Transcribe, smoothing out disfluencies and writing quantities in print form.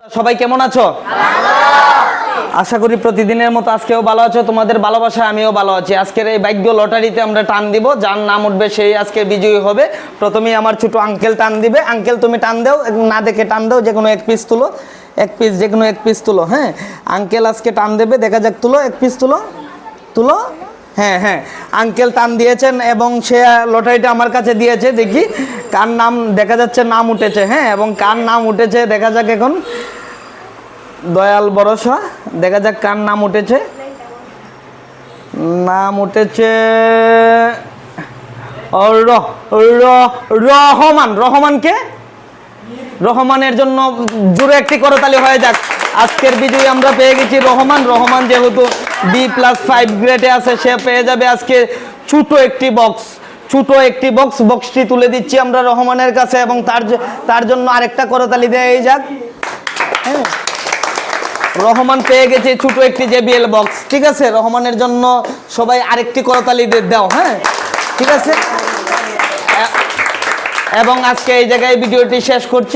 সবাই কেমন আছো? আশা করি প্রতিদিনের মতো আজকেও ভালো আছো। তোমাদের ভালোবাসায় আমিও ভালো আছি। আজকের এই ভাগ্য লটারিতে আমরা টান দিব, যার নাম উঠবে সেই আজকে বিজয়ী হবে। প্রথমেই আমার ছোট আঙ্কেল টান দিবে। আঙ্কেল তুমি টান দাও, না দেখে টান দাও, যে কোনো এক পিস তুলো, এক পিস, যে কোনো এক পিস তুলো। হ্যাঁ, আঙ্কেল আজকে টান দেবে, দেখা যাক। তুলো, এক পিস তুলো, তুলো। হ্যাঁ হ্যাঁ, আঙ্কেল টান দিয়েছেন এবং সে লটারিটা আমার কাছে দিয়েছে। দেখি কার নাম, দেখা যাচ্ছে নাম উঠেছে। হ্যাঁ, এবং কার নাম উঠেছে দেখা যাক এখন। দয়াল ভরসা, দেখা যাক কার নাম উঠেছে। নাম উঠেছে রহমান। রহমানকে, রহমানের জন্য জোরে একটি করতালি হয়ে যাক। আজকের বিজয়ী আমরা পেয়ে গেছি রহমান। রহমান যেহেতু B+5 গ্রেডে আছে, সে পেয়ে যাবে আজকে ছোট একটি বক্স। ছোট একটি বক্স, বক্সটি তুলে দিচ্ছি আমরা রহমানের কাছে, এবং তার জন্য আরেকটা করতালি দেয় যাক। হ্যাঁ, রহমান পেয়ে গেছে ছোট একটি JBL বক্স। ঠিক আছে, রহমানের জন্য সবাই আরেকটি করতালি দাও। হ্যাঁ, ঠিক আছে। এবং আজকে এই জায়গায় ভিডিওটি শেষ করছি।